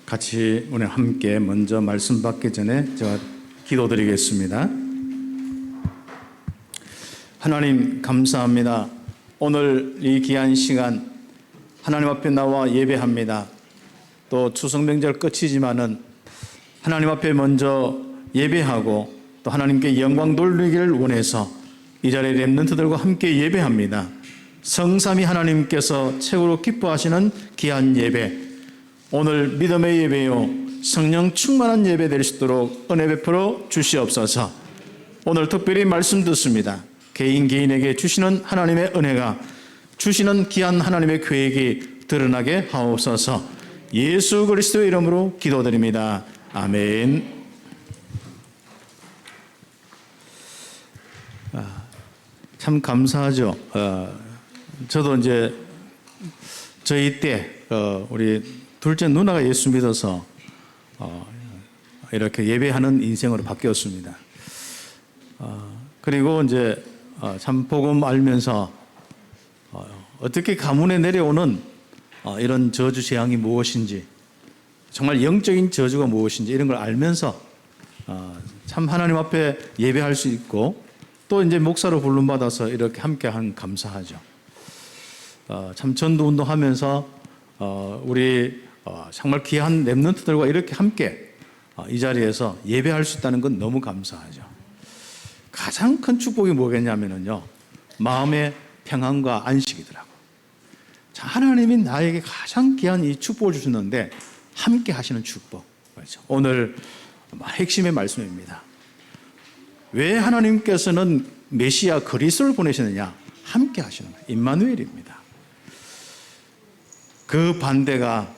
같이 오늘 함께 먼저 말씀 받기 전에 제가 기도드리겠습니다. 하나님 감사합니다. 오늘 이 귀한 시간 하나님 앞에 나와 예배합니다. 또 추석 명절 끝이지만은 하나님 앞에 먼저 예배하고 또 하나님께 영광 돌리기를 원해서 이 자리에 렘넌트들과 함께 예배합니다. 성삼위 하나님께서 최고로 기뻐하시는 귀한 예배, 오늘 믿음의 예배요 성령 충만한 예배 될 수 있도록 은혜 베풀어 주시옵소서. 오늘 특별히 말씀 듣습니다. 개인에게 주시는 하나님의 은혜가, 주시는 귀한 하나님의 계획이 드러나게 하옵소서. 예수 그리스도의 이름으로 기도드립니다. 아멘. 참 감사하죠. 저도 이제 저희 때 우리 둘째 누나가 예수 믿어서 이렇게 예배하는 인생으로 바뀌었습니다. 그리고 이제 참 복음 알면서 어떻게 가문에 내려오는 이런 저주 재앙이 무엇인지, 정말 영적인 저주가 무엇인지 이런 걸 알면서 참 하나님 앞에 예배할 수 있고 또 이제 목사로 부름받아서 이렇게 함께한 감사하죠. 참 전도 운동하면서 우리 정말 귀한 렘넌트들과 이렇게 함께 이 자리에서 예배할 수 있다는 건 너무 감사하죠. 가장 큰 축복이 뭐겠냐면요, 마음의 평안과 안식이더라고. 자, 하나님이 나에게 가장 귀한 이 축복을 주셨는데 함께 하시는 축복. 그렇죠. 오늘 핵심의 말씀입니다. 왜 하나님께서는 메시아 그리스도를 보내셨느냐? 함께 하시는 거예요. 임마누엘입니다. 그 반대가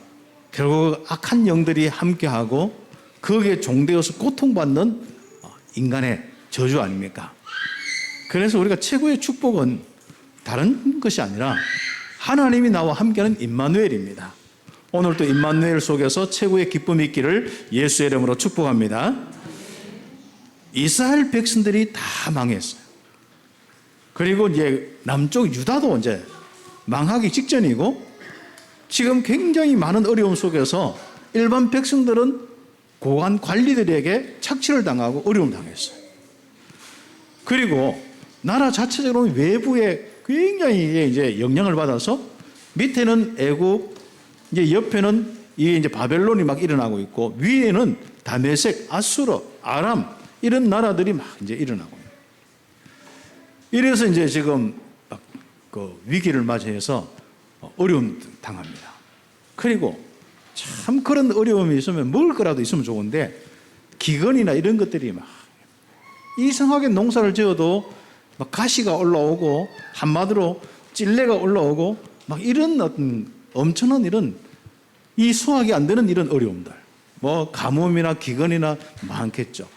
결국 악한 영들이 함께하고 거기에 종되어서 고통받는 인간의 저주 아닙니까? 그래서 우리가 최고의 축복은 다른 것이 아니라 하나님이 나와 함께하는 임마누엘입니다. 오늘도 임마누엘 속에서 최고의 기쁨이 있기를 예수의 이름으로 축복합니다. 이스라엘 백성들이 다 망했어요. 그리고 이제 남쪽 유다도 이제 망하기 직전이고 지금 굉장히 많은 어려움 속에서 일반 백성들은 고관 관리들에게 착취를 당하고 어려움을 당했어요. 그리고 나라 자체적으로 외부에 굉장히 이제 영향을 받아서 밑에는 애국, 이제 옆에는 이제 바벨론이 막 일어나고 있고 위에는 다메섹, 아수르, 아람 이런 나라들이 막 이제 일어나고 있어요. 이래서 이제 지금 그 위기를 맞이해서 어려움 당합니다. 그리고 참 그런 어려움이 있으면 먹을 거라도 있으면 좋은데 기근이나 이런 것들이 막 이상하게 농사를 지어도 막 가시가 올라오고 한마디로 찔레가 올라오고 막 이런 어떤 엄청난 이런 이 수확이 안 되는 이런 어려움들, 뭐 가뭄이나 기근이나 많겠죠.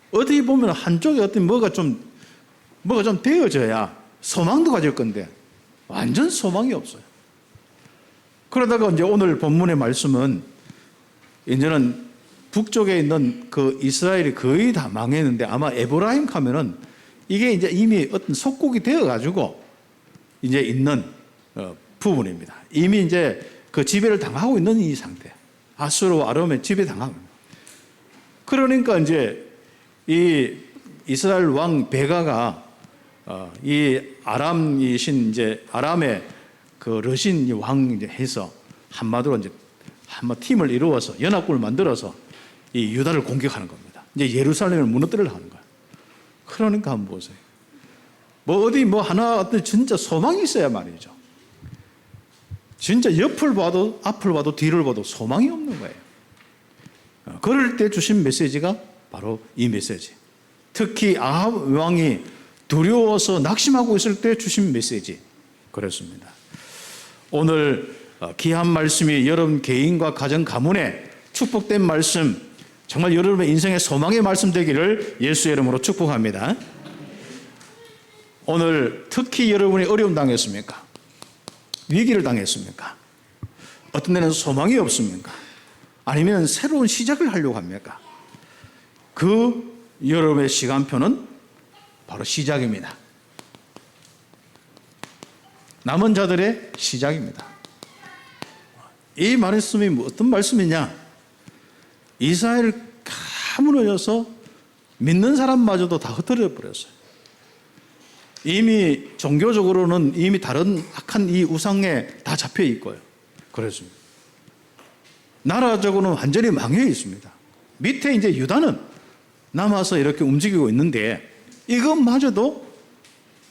어디 보면 한쪽에 어떤 뭐가 좀 되어져야 소망도 가질 건데 완전 소망이 없어요. 그러다가 이제 오늘 본문의 말씀은 이제는 북쪽에 있는 그 이스라엘이 거의 다 망했는데 아마 에브라임 가면은 이게 이제 이미 어떤 속국이 되어가지고 이제 있는 부분입니다. 이미 이제 그 지배를 당하고 있는 이 상태. 아수르와 아람에 지배당하고 있는. 그러니까 이제 이 이스라엘 왕 베가가 이 아람이신 이제 아람의 그 러신 왕 이제 해서 한마디로 이제 한번 팀을 이루어서 연합군을 만들어서 이 유다를 공격하는 겁니다. 이제 예루살렘을 무너뜨리려 하는 거예요. 그러니까 한번 보세요. 뭐 어디 뭐 하나 어떤 진짜 소망이 있어야 말이죠. 진짜 옆을 봐도 앞을 봐도 뒤를 봐도 소망이 없는 거예요. 그럴 때 주신 메시지가 바로 이 메시지. 특히 아합 왕이 두려워서 낙심하고 있을 때 주신 메시지 그렇습니다. 오늘 귀한 말씀이 여러분 개인과 가정 가문에 축복된 말씀, 정말 여러분의 인생의 소망의 말씀 되기를 예수의 이름으로 축복합니다. 오늘 특히 여러분이 어려움 당했습니까? 위기를 당했습니까? 어떤 데는 소망이 없습니까? 아니면 새로운 시작을 하려고 합니까? 그 여러분의 시간표는 바로 시작입니다. 남은 자들의 시작입니다. 이 말씀이 어떤 말씀이냐? 이스라엘 가무러져서 믿는 사람마저도 다 흩어져 버렸어요. 이미 종교적으로는 이미 다른 악한 이 우상에 다 잡혀 있고요. 그렇습니다. 나라적으로는 완전히 망해 있습니다. 밑에 이제 유다는 남아서 이렇게 움직이고 있는데 이것마저도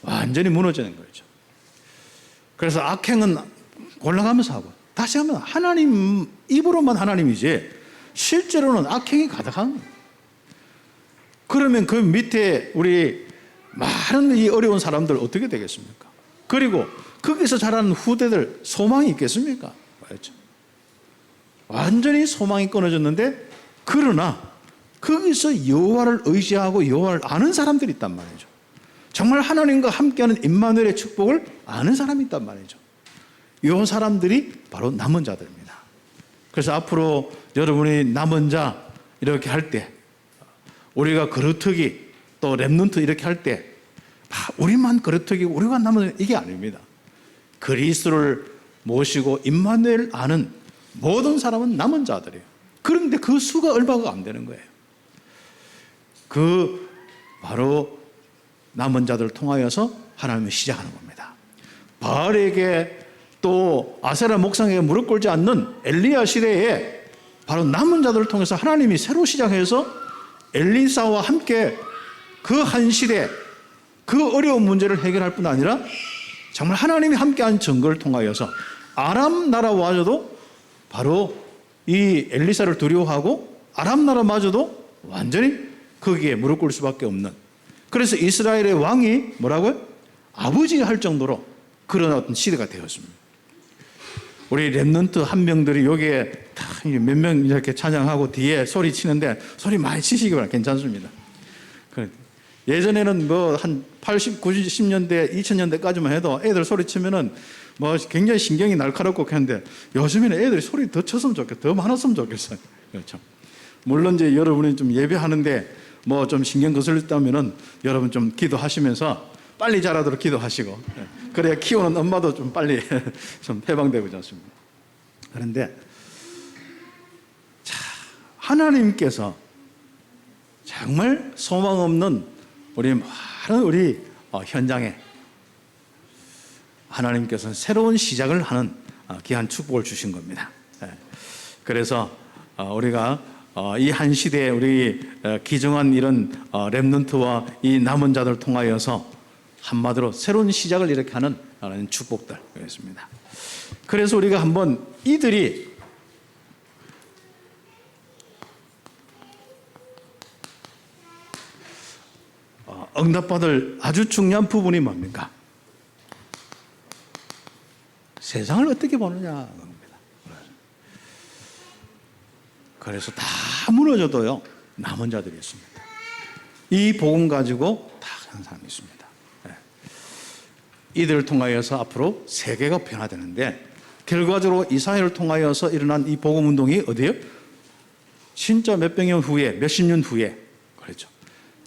완전히 무너지는 거죠. 그래서 악행은 골라가면서 하고, 다시 하면 하나님 입으로만 하나님이지 실제로는 악행이 가득한 거예요. 그러면 그 밑에 우리 많은 이 어려운 사람들 어떻게 되겠습니까? 그리고 거기서 자라는 후대들 소망이 있겠습니까? 그렇죠. 완전히 소망이 끊어졌는데, 그러나 거기서 여호와를 의지하고 여호와를 아는 사람들이 있단 말이죠. 정말 하나님과 함께하는 임마누엘의 축복을 아는 사람이 있단 말이죠. 이 사람들이 바로 남은 자들입니다. 그래서 앞으로 여러분이 남은 자 이렇게 할 때, 우리가 거루터기 또 렘넌트 이렇게 할 때 우리만 거루터기고 우리가 남은, 이게 아닙니다. 그리스도를 모시고 임마누엘 아는 모든 사람은 남은 자들이에요. 그런데 그 수가 얼마가 안 되는 거예요. 그 바로 남은 자들을 통하여서 하나님은 시작하는 겁니다. 바알에게 또 아세라 목상에게 무릎 꿇지 않는 엘리야 시대에 바로 남은 자들을 통해서 하나님이 새로 시작해서 엘리사와 함께 그 한 시대 그 어려운 문제를 해결할 뿐 아니라 정말 하나님이 함께한 증거를 통하여서 아람 나라마저도 바로 이 엘리사를 두려워하고 아람 나라마저도 완전히 거기에 무릎 꿇을 수밖에 없는, 그래서 이스라엘의 왕이 뭐라고요? 아버지 할 정도로 그런 어떤 시대가 되었습니다. 우리 렘넌트 한 명들이 여기에 몇 명 이렇게 찬양하고 뒤에 소리 치는데 소리 많이 치시기 바랍니다. 괜찮습니다. 예전에는 뭐 한 80, 90년대, 2000년대까지만 해도 애들 소리 치면은 뭐 굉장히 신경이 날카롭고 했는데 요즘에는 애들이 소리 더 쳤으면 좋겠어요. 더 많았으면 좋겠어요. 그렇죠. 물론 이제 여러분이 좀 예배하는데 뭐 좀 신경 거슬렸다면은 여러분 좀 기도하시면서 빨리 자라도록 기도하시고, 그래야 키우는 엄마도 좀 빨리 좀 해방되고 있지 않습니까? 그런데 자, 하나님께서 정말 소망 없는 우리 많은 우리 현장에 하나님께서는 새로운 시작을 하는 귀한 축복을 주신 겁니다. 그래서 우리가 이 한 시대에 우리 기정한 이런 렘넌트와 이 남은 자들을 통하여서 한마디로 새로운 시작을 이렇게 하는 축복들이었습니다. 그래서 우리가 한번 이들이 응답받을 아주 중요한 부분이 뭡니까? 세상을 어떻게 보느냐. 그래서 다 무너져도요, 남은 자들이 있습니다. 이 복음 가지고 다 하는 사람이 있습니다. 이들을 통하여서 앞으로 세계가 변화되는데, 결과적으로 이스라엘을 통하여서 일어난 이 복음 운동이 어디예요? 진짜 몇백 년 후에, 몇십 년 후에, 그렇죠.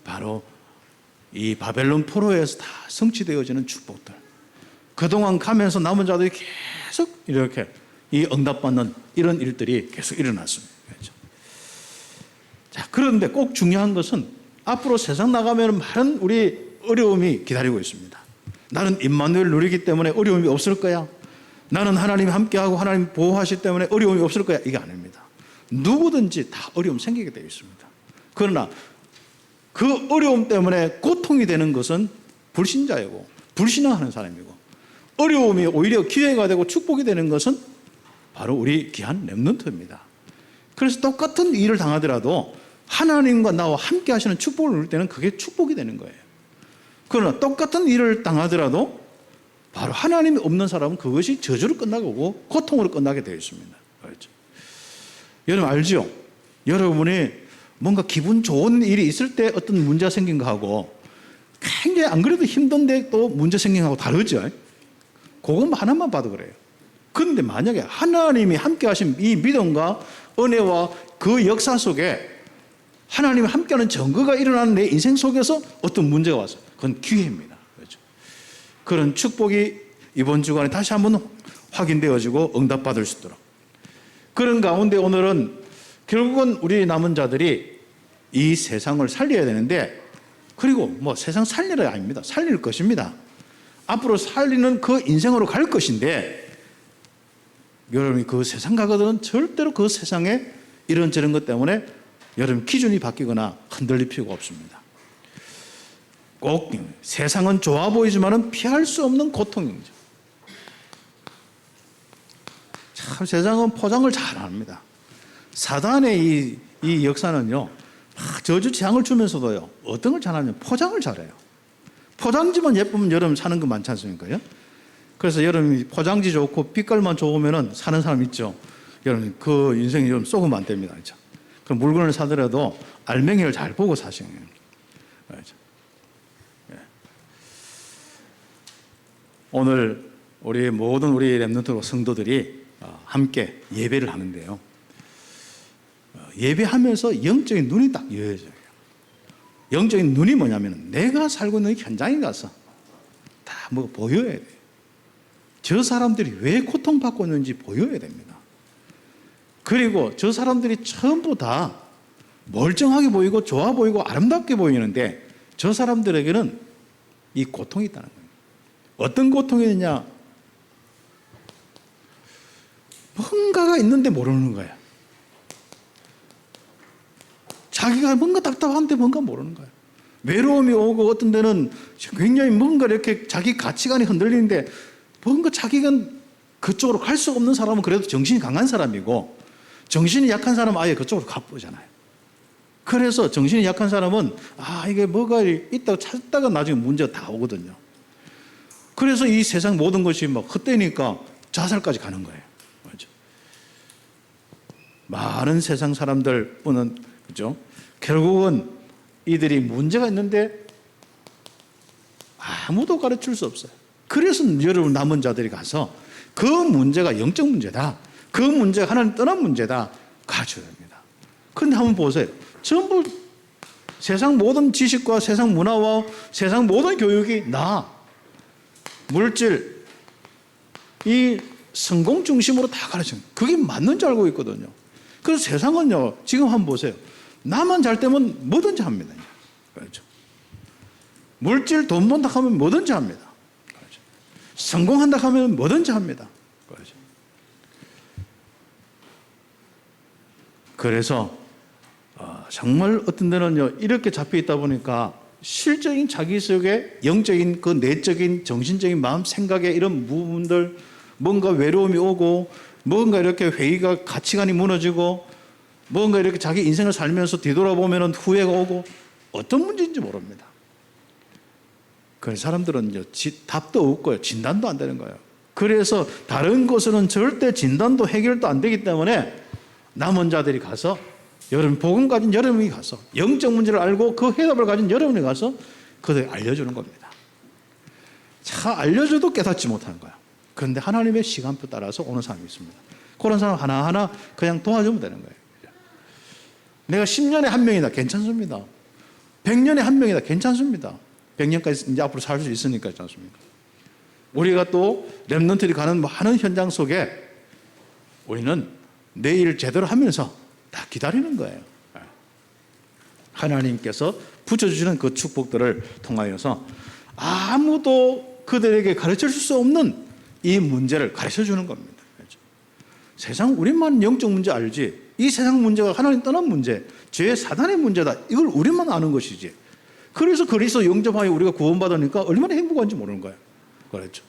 바로 이 바벨론 포로에서 다 성취되어지는 축복들. 그동안 가면서 남은 자들이 계속 이렇게 이 응답받는 이런 일들이 계속 일어났습니다. 그렇죠. 자, 그런데 꼭 중요한 것은 앞으로 세상 나가면 많은 우리 어려움이 기다리고 있습니다. 나는 임마누엘 누리기 때문에 어려움이 없을 거야. 나는 하나님 함께하고 하나님 보호하시기 때문에 어려움이 없을 거야. 이게 아닙니다. 누구든지 다 어려움 생기게 되어 있습니다. 그러나 그 어려움 때문에 고통이 되는 것은 불신자이고 불신앙하는 사람이고, 어려움이 오히려 기회가 되고 축복이 되는 것은 바로 우리 귀한 렘넌트입니다. 그래서 똑같은 일을 당하더라도 하나님과 나와 함께 하시는 축복을 누릴 때는 그게 축복이 되는 거예요. 그러나 똑같은 일을 당하더라도 바로 하나님이 없는 사람은 그것이 저주로 끝나고 고통으로 끝나게 되어 있습니다. 그렇죠. 여러분 알죠? 여러분이 뭔가 기분 좋은 일이 있을 때 어떤 문제가 생긴 거하고 굉장히 안 그래도 힘든데 또 문제 생긴 거하고 다르죠. 그건 하나만 봐도 그래요. 그런데 만약에 하나님이 함께 하신 이 믿음과 은혜와 그 역사 속에 하나님이 함께하는 증거가 일어나는 내 인생 속에서 어떤 문제가 와서 그건 기회입니다. 그렇죠. 그런 축복이 이번 주간에 다시 한번 확인되어지고 응답받을 수 있도록 그런 가운데 오늘은 결국은 우리 남은 자들이 이 세상을 살려야 되는데, 그리고 뭐 세상 살리라 아닙니다. 살릴 것입니다. 앞으로 살리는 그 인생으로 갈 것인데, 여러분이 그 세상 가거든 절대로 그 세상에 이런저런 것 때문에 여러분 기준이 바뀌거나 흔들릴 필요가 없습니다. 꼭 세상은 좋아 보이지만은 피할 수 없는 고통이죠. 참 세상은 포장을 잘 합니다. 사단의 이 역사는요, 저주 재앙을 주면서도요, 어떤 걸 잘하냐면 포장을 잘해요. 포장지만 예쁘면 여러분 사는 거 많지 않습니까? 그래서 여러분이 포장지 좋고 빛깔만 좋으면 사는 사람 있죠. 여러분 그 인생이 좀 썩으면 안 됩니다. 그렇죠? 그 물건을 사더라도 알맹이를 잘 보고 사셔야 돼요. 그렇죠? 오늘 우리 모든 우리 렘넌트 성도들이 함께 예배를 하는데요. 예배하면서 영적인 눈이 딱 여겨져요. 영적인 눈이 뭐냐면 내가 살고 있는 현장에 가서 다 뭐 보여야 돼요. 저 사람들이 왜 고통받고 있는지 보여야 됩니다. 그리고 저 사람들이 전부 다 멀쩡하게 보이고 좋아 보이고 아름답게 보이는데 저 사람들에게는 이 고통이 있다는 거예요. 어떤 고통이 있느냐? 뭔가가 있는데 모르는 거예요. 자기가 뭔가 답답한데 뭔가 모르는 거예요. 외로움이 오고 어떤 데는 굉장히 뭔가 이렇게 자기 가치관이 흔들리는데 뭔가 자기가 그쪽으로 갈 수 없는 사람은 그래도 정신이 강한 사람이고 정신이 약한 사람은 아예 그쪽으로 가보잖아요. 그래서 정신이 약한 사람은 이게 뭐가 있다고 찾다가 나중에 문제가 다 오거든요. 그래서 이 세상 모든 것이 막 헛되니까 자살까지 가는 거예요. 맞죠? 많은 세상 사람들뿐은 그죠? 결국은 이들이 문제가 있는데 아무도 가르칠 수 없어요. 그래서 여러분 남은 자들이 가서 그 문제가 영적 문제다. 그 문제가 하나님 떠난 문제다. 가르쳐야 됩니다. 그런데 한번 보세요. 전부 세상 모든 지식과 세상 문화와 세상 모든 교육이 물질, 이 성공 중심으로 다 가르쳐요. 그게 맞는 줄 알고 있거든요. 그래서 세상은요, 지금 한번 보세요. 나만 잘 되면 뭐든지 합니다. 그렇죠. 물질, 돈 번다 하면 뭐든지 합니다. 그렇죠. 성공한다 하면 뭐든지 합니다. 그렇죠. 그래서 정말 어떤 데는요, 이렇게 잡혀 있다 보니까 실적인 자기 속에 영적인 그 내적인 정신적인 마음 생각에 이런 부분들, 뭔가 외로움이 오고 뭔가 이렇게 회의가 가치관이 무너지고 뭔가 이렇게 자기 인생을 살면서 뒤돌아보면 후회가 오고 어떤 문제인지 모릅니다. 그래서 사람들은 답도 없고요, 진단도 안 되는 거예요. 그래서 다른 곳은 절대 진단도 해결도 안 되기 때문에 남은 자들이 가서 여러분 복음 가진 여러분이 가서 영적 문제를 알고 그 해답을 가진 여러분이 가서 그들 알려주는 겁니다. 알려줘도 깨닫지 못하는 거야. 그런데 하나님의 시간표 따라서 오는 사람이 있습니다. 그런 사람 하나하나 그냥 도와주면 되는 거예요. 내가 10년에 한 명이다 괜찮습니다. 100년에 한 명이다 괜찮습니다. 100년까지 이제 앞으로 살 수 있으니까 그렇지 않습니까? 우리가 또 렘넌트들이 가는 많은 현장 속에 우리는 내일 제대로 하면서 다 기다리는 거예요. 하나님께서 붙여주시는 그 축복들을 통하여서 아무도 그들에게 가르쳐 줄 수 없는 이 문제를 가르쳐 주는 겁니다. 그렇죠? 세상 우리만 영적 문제 알지, 이 세상 문제가 하나님 떠난 문제, 죄 사단의 문제다, 이걸 우리만 아는 것이지. 그래서 그리스도 영접하여 우리가 구원받으니까 얼마나 행복한지 모르는 거예요. 그렇죠?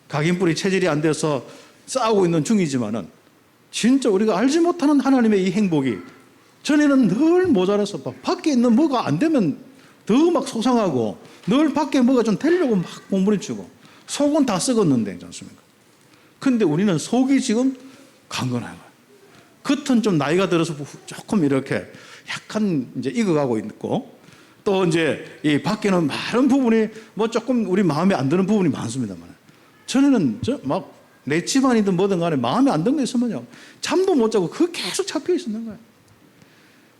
각인뿌리 체질이 안 돼서 싸우고 있는 중이지만은 진짜 우리가 알지 못하는 하나님의 이 행복이 전에는 늘 모자라서 밖에 있는 뭐가 안 되면 더 막 속상하고 늘 밖에 뭐가 좀 되려고 막 몸부림치고 속은 다 썩었는데 그렇지 않습니까? 근데 우리는 속이 지금 강건한 거예요. 겉은 좀 나이가 들어서 조금 이렇게 약간 이제 익어가고 있고 또 이제 이 밖에는 많은 부분이 뭐 조금 우리 마음에 안 드는 부분이 많습니다만 전에는 막 내 집안이든 뭐든 간에 마음에 안 드는 게 있으면요 잠도 못 자고 그거 계속 잡혀 있었는 거예요.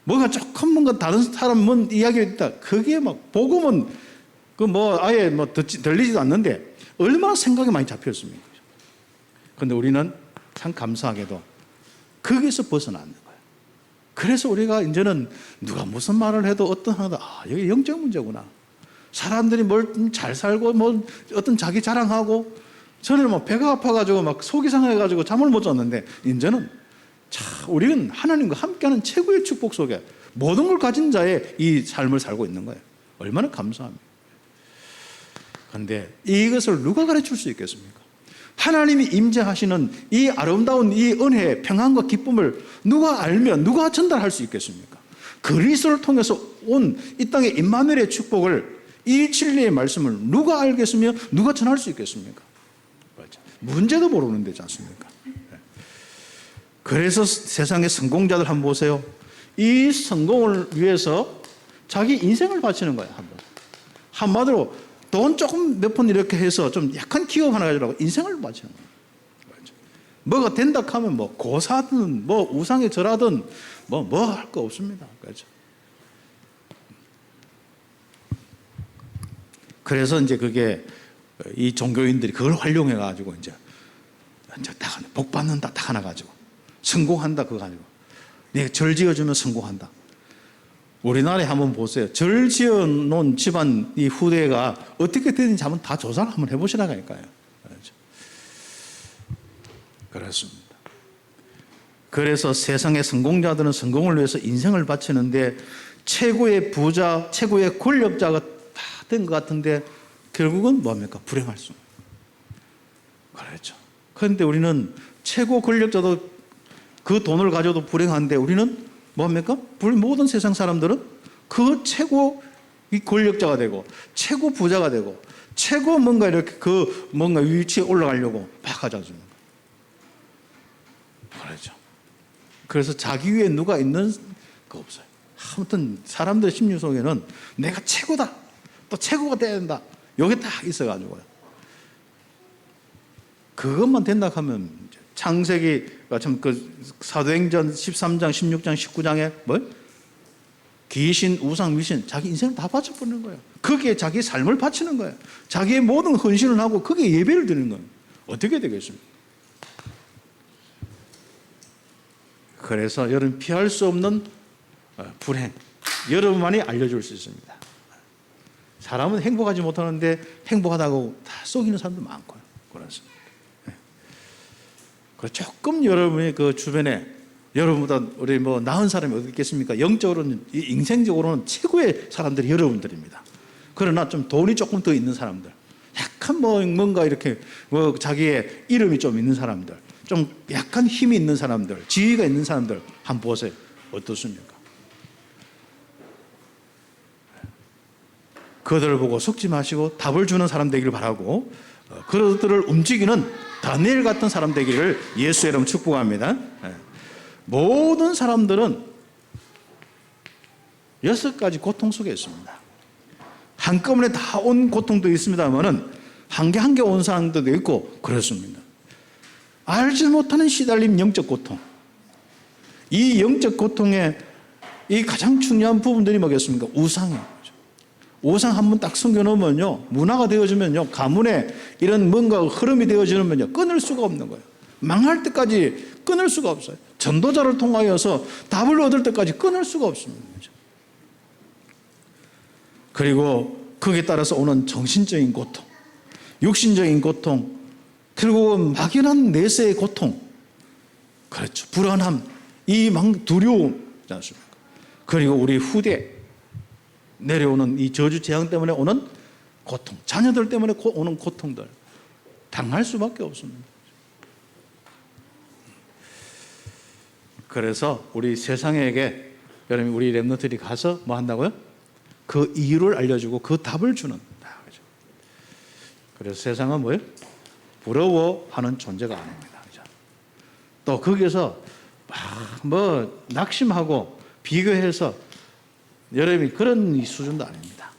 뭐가 조금 뭔가 다른 사람 뭔 이야기가 있다, 그게 막 복음은 그 뭐 아예 뭐 들리지도 않는데 얼마나 생각이 많이 잡혀 있습니까? 그런데 우리는 참 감사하게도 거기서 벗어나는 거예요. 그래서 우리가 이제는 누가 무슨 말을 해도 어떤 하나도 여기 영적 문제구나. 사람들이 뭘 잘 살고 뭐 어떤 자기 자랑하고 전에는 뭐 배가 아파가지고 막 속이 상해가지고 잠을 못 잤는데 이제는 우리는 하나님과 함께하는 최고의 축복 속에 모든 걸 가진 자의 이 삶을 살고 있는 거예요. 얼마나 감사합니까? 그런데 이것을 누가 가르칠 수 있겠습니까? 하나님이 임재하시는 이 아름다운 이 은혜의 평안과 기쁨을 누가 알면 누가 전달할 수 있겠습니까? 그리스도를 통해서 온 이 땅의 임마누엘의 축복을 이 진리의 말씀을 누가 알겠으며 누가 전할 수 있겠습니까? 문제도 모르는 데지 않습니까? 그래서 세상의 성공자들 한번 보세요. 이 성공을 위해서 자기 인생을 바치는 거예요. 한마디로 돈 조금 몇 푼 이렇게 해서 좀 약한 기업 하나 가지고 인생을 바치는 거예요. 뭐가 된다 하면 뭐 고사든 뭐 우상에 절하든 뭐 할 거 없습니다. 그렇죠? 그래서 이제 그게 이 종교인들이 그걸 활용해 가지고 이제 딱 복 받는다 딱 하나 가지고 성공한다 그거 가지고 내가 절 지어주면 성공한다. 우리나라에 한번 보세요. 절 지어놓은 집안 이 후대가 어떻게 되는지 한번 다 조사를 한번 해보시라니까요. 그렇습니다. 그래서 세상의 성공자들은 성공을 위해서 인생을 바치는데 최고의 부자, 최고의 권력자가 다 된 것 같은데 결국은 뭡니까? 불행할 수. 그렇죠. 그런데 우리는 최고 권력자도 그 돈을 가져도 불행한데 우리는 뭡니까? 모든 세상 사람들은 그 최고 권력자가 되고 최고 부자가 되고 최고 뭔가 이렇게 그 뭔가 위치에 올라가려고 막 하지 않습니까? 그렇죠. 그래서 자기 위에 누가 있는 거 없어요. 아무튼 사람들의 심리 속에는 내가 최고다. 또 최고가 돼야 된다. 여기 딱 있어가지고요. 그것만 된다 하면 창세기가 참 그 사도행전 13장, 16장, 19장에 뭐 귀신, 우상, 미신 자기 인생을 다 바쳐버리는 거예요. 거기에 자기 삶을 바치는 거예요. 자기의 모든 헌신을 하고 거기에 예배를 드리는 거예요. 어떻게 되겠습니까? 그래서 여러분 피할 수 없는 불행, 여러분만이 알려줄 수 있습니다. 사람은 행복하지 못하는데 행복하다고 다 속이는 사람도 많고요. 그렇습니다. 조금 여러분의 그 주변에 여러분보다 우리 뭐 나은 사람이 어디 있겠습니까? 영적으로는, 인생적으로는 최고의 사람들이 여러분들입니다. 그러나 좀 돈이 조금 더 있는 사람들, 약간 뭔가 이렇게 뭐 자기의 이름이 좀 있는 사람들, 좀 약간 힘이 있는 사람들, 지위가 있는 사람들 한번 보세요. 어떻습니까? 그들을 보고 속지 마시고 답을 주는 사람 되기를 바라고 그들을 움직이는 다니엘 같은 사람 되기를 예수의 이름으로 축복합니다. 모든 사람들은 6가지 고통 속에 있습니다. 한꺼번에 다 온 고통도 있습니다만은 한 개 한 개 온 사람들도 있고 그렇습니다. 알지 못하는 시달림 영적 고통. 이 영적 고통의 이 가장 중요한 부분들이 뭐겠습니까? 우상이에요. 우상 한번 딱 숨겨놓으면요, 문화가 되어지면요, 가문에 이런 뭔가 흐름이 되어지면요, 끊을 수가 없는 거예요. 망할 때까지 끊을 수가 없어요. 전도자를 통하여서 답을 얻을 때까지 끊을 수가 없습니다. 그리고 거기에 따라서 오는 정신적인 고통, 육신적인 고통, 그리고 막연한 내세의 고통, 그렇죠. 불안함, 이 두려움, 않습니까? 그리고 우리 후대, 내려오는 이 저주 재앙 때문에 오는 고통, 자녀들 때문에 오는 고통들 당할 수밖에 없습니다. 그래서 우리 세상에게 여러분 우리 렘넌트들이 가서 뭐 한다고요? 그 이유를 알려주고 그 답을 주는. 그래서 세상은 뭐예요? 부러워하는 존재가 아닙니다. 또 거기서 뭐 낙심하고 비교해서 여러분이 그런 수준도 아닙니다.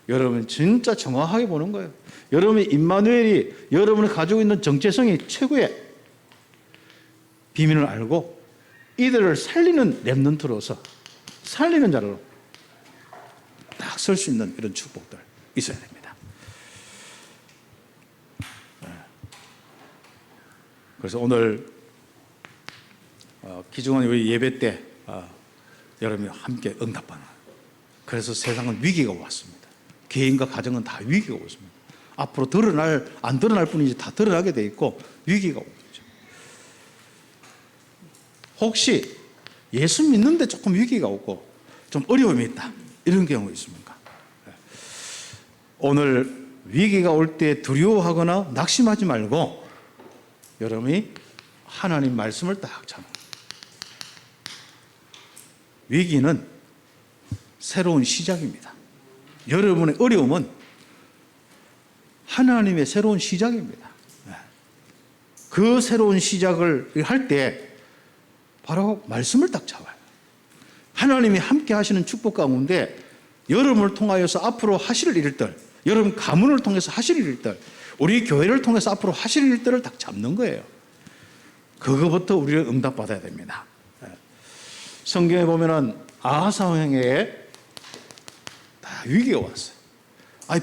여러분 진짜 정확하게 보는 거예요. 여러분이 임마누엘이 여러분이 가지고 있는 정체성이 최고의 비밀을 알고 이들을 살리는 렘넌트로서 살리는 자로 딱 설 수 있는 이런 축복들 있어야 됩니다. 그래서 오늘 기중은 우리 예배 때 여러분이 함께 응답하는. 그래서 세상은 위기가 왔습니다. 개인과 가정은 다 위기가 오습니다. 앞으로 안 드러날 뿐이지 다 드러나게 돼 있고 위기가 오죠. 혹시 예수 믿는데 조금 위기가 오고 좀 어려움이 있다, 이런 경우 있습니까? 오늘 위기가 올 때 두려워하거나 낙심하지 말고 여러분이 하나님 말씀을 딱 잡아. 위기는 새로운 시작입니다. 여러분의 어려움은 하나님의 새로운 시작입니다. 그 새로운 시작을 할 때 바로 말씀을 딱 잡아요. 하나님이 함께 하시는 축복 가운데 여러분을 통하여서 앞으로 하실 일들, 여러분 가문을 통해서 하실 일들, 우리 교회를 통해서 앞으로 하실 일들을 딱 잡는 거예요. 그거부터 우리가 응답받아야 됩니다. 성경에 보면은 아하스 왕에게 다 위기가 왔어요.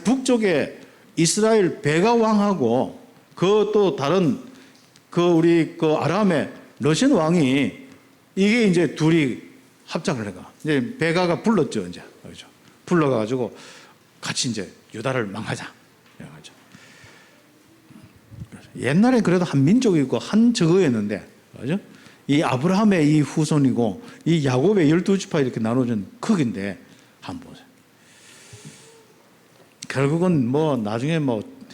북쪽에 이스라엘 베가 왕하고 그 또 다른 우리 아람의 러시안 왕이 이게 이제 둘이 합작을 해가. 이제 베가가 불렀죠, 이제. 그렇죠. 불러가지고 같이 이제 유다를 망하자. 이래가지고. 옛날에 그래도 한 민족이고 한 저거였는데, 그죠? 이 아브라함의 이 후손이고 이 야곱의 12지파 이렇게 나눠진 크기인데 한번 보세요. 결국은 나중에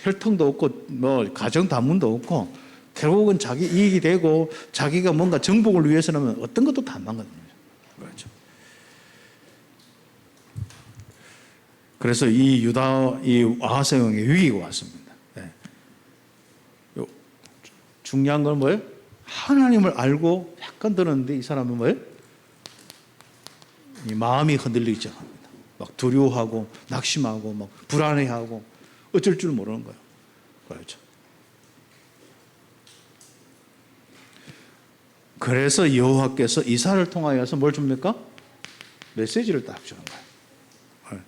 혈통도 없고 가정 단문도 없고 결국은 자기 이익이 되고 자기가 뭔가 정복을 위해서는 어떤 것도 다 망가집니다. 그렇죠. 그래서 이 아하스 왕의 위기가 왔습니다. 네. 중요한 건 뭐예요? 하나님을 알고 약간 들었는데 이 사람은 뭐예요? 이 마음이 흔들리기 시작합니다. 막 두려워하고 낙심하고 막 불안해하고 어쩔 줄 모르는 거예요. 그렇죠. 그래서 여호와께서 이사를 통하여서 뭘 줍니까? 메시지를 딱 주는 거예요.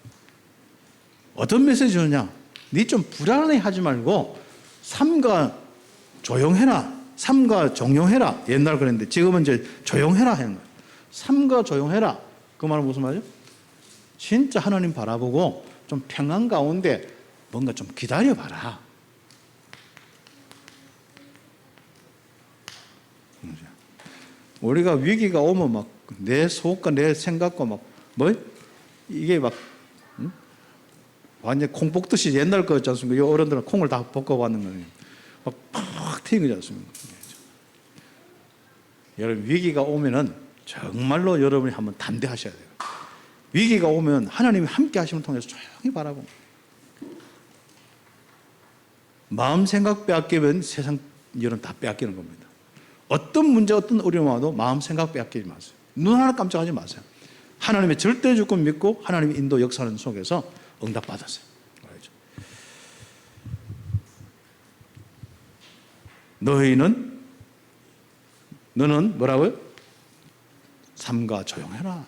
어떤 메시지 주느냐? 니 좀 불안해하지 말고 삼가 조용해라. 삼가 종용해라. 옛날 그랬는데 지금은 이제 조용해라 하는 거예요. 삼가 조용해라. 그 말은 무슨 말이죠? 진짜 하나님 바라보고 좀 평안 가운데 뭔가 좀 기다려봐라. 우리가 위기가 오면 막 내 속과 내 생각과 이게 완전 콩 볶듯이 옛날 거였지 않습니까? 어른들은 콩을 다 볶아봤는 거예요. 팍 튀는 거지 않습니까? 여러분 위기가 오면은 정말로 여러분이 한번 담대하셔야 돼요. 위기가 오면 하나님이 함께 하심을 통해서 조용히 바라보고 마음 생각 빼앗기면 세상 일은 다 빼앗기는 겁니다. 어떤 문제 어떤 어려움 와도 마음 생각 빼앗기지 마세요. 눈 하나 깜짝하지 마세요. 하나님의 절대 주권 믿고 하나님의 인도 역사하는 속에서 응답받았어요. 너는 뭐라고요? 삼가 조용해라.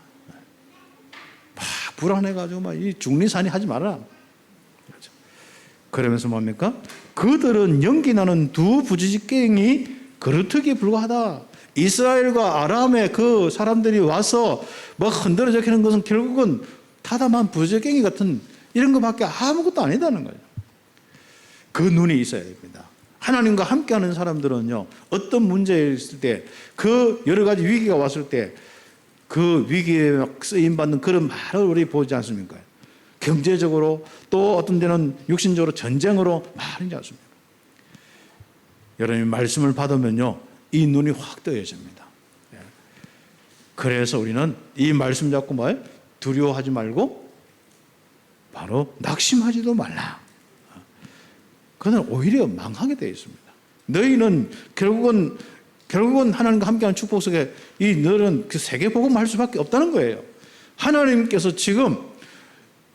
불안해가지고 이 중리산이 하지 마라. 그러면서 뭡니까? 그들은 연기 나는 두 부지직갱이 그루터기에 불과하다. 이스라엘과 아람의 그 사람들이 와서 흔들어 적히는 것은 결국은 타담한 부지직갱이 같은 이런 것밖에 아무것도 아니다는 거예요. 그 눈이 있어야 됩니다. 하나님과 함께하는 사람들은요, 어떤 문제가 있을 때, 그 여러 가지 위기가 왔을 때, 그 위기에 쓰임받는 그런 말을 우리 보지 않습니까? 경제적으로 또 어떤 데는 육신적으로 전쟁으로 말이지 않습니까? 여러분이 말씀을 받으면요, 이 눈이 확 떠여집니다. 그래서 우리는 이 말씀 잡고 두려워하지 말고 바로 낙심하지도 말라. 그는 오히려 망하게 되어 있습니다. 너희는 결국은 하나님과 함께하는 축복 속에 너는 그 세계복음을 할 수밖에 없다는 거예요. 하나님께서 지금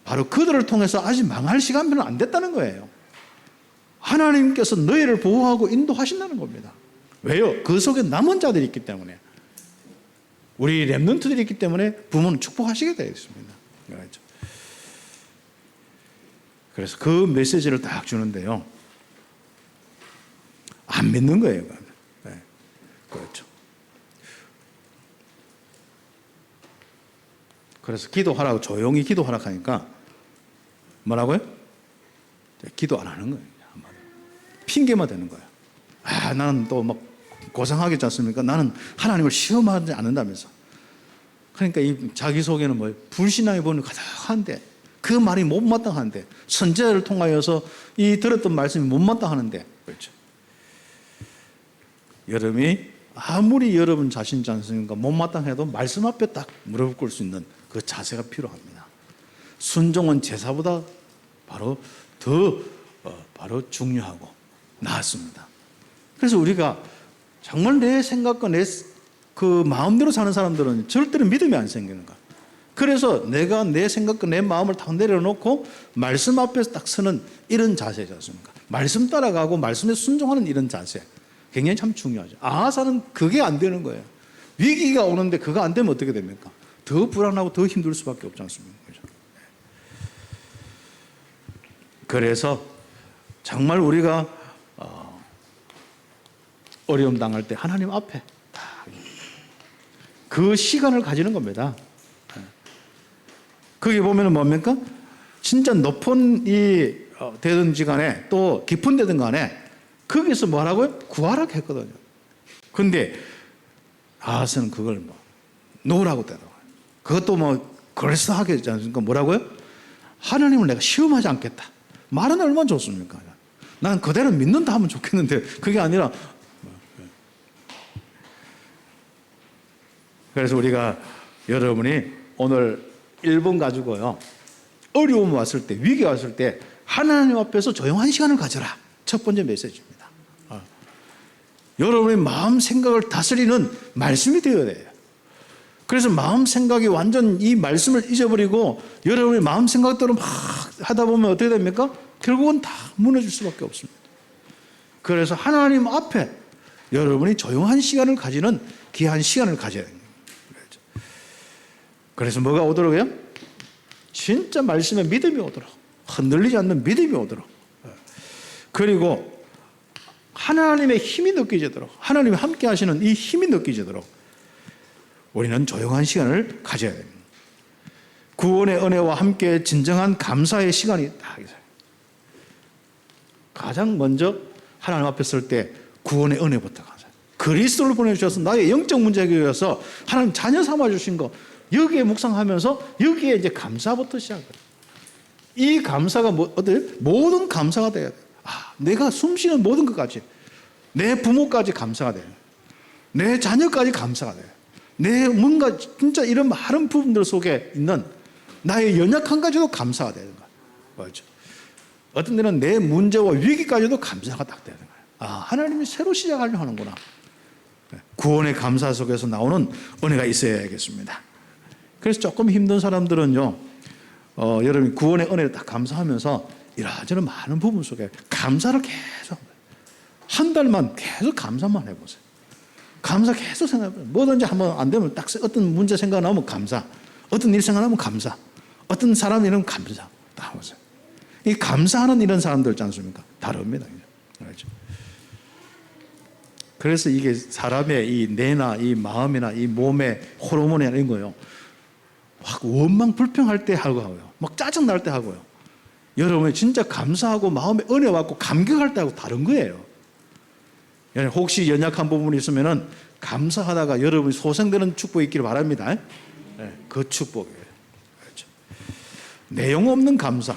바로 그들을 통해서 아직 망할 시간표는 안 됐다는 거예요. 하나님께서 너희를 보호하고 인도하신다는 겁니다. 왜요? 그 속에 남은 자들이 있기 때문에, 우리 렘넌트들이 있기 때문에 부모는 축복하시게 되어 있습니다. 그래서 그 메시지를 딱 주는데요, 안 믿는 거예요. 네. 그렇죠. 그래서 기도하라고 조용히 기도하라고 하니까 뭐라고요? 기도 안 하는 거예요. 핑계만 대는 거예요. 아, 나는 또 막 고상하겠지 않습니까? 나는 하나님을 시험하지 않는다면서. 그러니까 이 자기소개는 뭐예요? 불신앙의 본을 가득한데 그 말이 못마땅한데 선지자를 통하여서 이 들었던 말씀이 못마땅하는데 그렇죠. 여러분이 아무리 여러분 자신 자신과 못마땅해도 말씀 앞에 딱 무릎 꿇을 수 있는 그 자세가 필요합니다. 순종은 제사보다 바로 더 바로 중요하고 낫습니다. 그래서 우리가 정말 내 생각과 내 그 마음대로 사는 사람들은 절대로 믿음이 안 생기는 거야. 그래서 내가 내 생각과 내 마음을 다 내려놓고 말씀 앞에서 딱 서는 이런 자세지 않습니까? 말씀 따라가고 말씀에 순종하는 이런 자세 굉장히 참 중요하죠. 아하사는 그게 안 되는 거예요. 위기가 오는데 그거 안 되면 어떻게 됩니까? 더 불안하고 더 힘들 수밖에 없지 않습니까? 그래서 정말 우리가 어려움 당할 때 하나님 앞에 그 시간을 가지는 겁니다. 거기 보면은 뭡니까? 진짜 높은 이 되든지 간에 또 깊은 데든 간에 거기서 뭐라고요? 구하라고 했거든요. 근데 아하스는 그걸 뭐 놓으라고 되더라고요. 그것도 뭐 그럴싸하게 했지 않습니까? 뭐라고요? 하나님을 내가 시험하지 않겠다. 말은 얼마나 좋습니까? 난 그대로 믿는다 하면 좋겠는데 그게 아니라 그래서 우리가 여러분이 오늘 1번 가지고요. 어려움 왔을 때 위기 왔을 때 하나님 앞에서 조용한 시간을 가져라. 첫 번째 메시지입니다. 여러분의 마음 생각을 다스리는 말씀이 되어야 돼요. 그래서 마음 생각이 완전 이 말씀을 잊어버리고 여러분의 마음 생각대로 막 하다 보면 어떻게 됩니까? 결국은 다 무너질 수밖에 없습니다. 그래서 하나님 앞에 여러분이 조용한 시간을 가지는 귀한 시간을 가져야 됩니다. 그래서 뭐가 오도록요? 진짜 말씀에 믿음이 오도록 흔들리지 않는 믿음이 오도록 그리고 하나님의 힘이 느껴지도록 하나님이 함께 하시는 이 힘이 느껴지도록 우리는 조용한 시간을 가져야 됩니다. 구원의 은혜와 함께 진정한 감사의 시간이 딱 있어요. 가장 먼저 하나님 앞에 설 때 구원의 은혜부터 가져요. 그리스도를 보내주셔서 나의 영적 문제 해결해 서 하나님 자녀 삼아주신 거 여기에 묵상하면서 여기에 이제 감사부터 시작해요. 이 감사가 모든 감사가 돼야 돼요. 내가 숨쉬는 모든 것까지 내 부모까지 감사가 돼요. 내 자녀까지 감사가 돼요. 내 뭔가 진짜 이런 많은 부분들 속에 있는 나의 연약함까지도 감사가 되는 거예요. 맞죠? 어떤 데는 내 문제와 위기까지도 감사가 딱 되는 거예요. 하나님이 새로 시작하려고 하는구나. 구원의 감사 속에서 나오는 은혜가 있어야겠습니다. 그래서 조금 힘든 사람들은요, 여러분이 구원의 은혜를 딱 감사하면서 이러저런 많은 부분 속에 감사를 계속 한 달만 계속 감사만 해보세요. 감사 계속 생각해보세요. 뭐든지 한번 안 되면 딱 어떤 문제 생각 나오면 감사, 어떤 일 생각 나면 감사, 어떤 사람 이러면 감사 딱 해보세요. 이 감사하는 이런 사람들 있지 않습니까? 다릅니다. 그렇죠? 그래서 이게 사람의 이 뇌나 이 마음이나 이 몸의 호르몬이나 이런 거요. 막 원망 불평할 때 하고요. 막 짜증 날 때 하고요. 여러분이 진짜 감사하고 마음에 은혜 받고 감격할 때 하고 다른 거예요. 혹시 연약한 부분이 있으면은 감사하다가 여러분이 소생되는 축복이 있기를 바랍니다. 그 축복이에요. 그렇죠. 내용 없는 감사,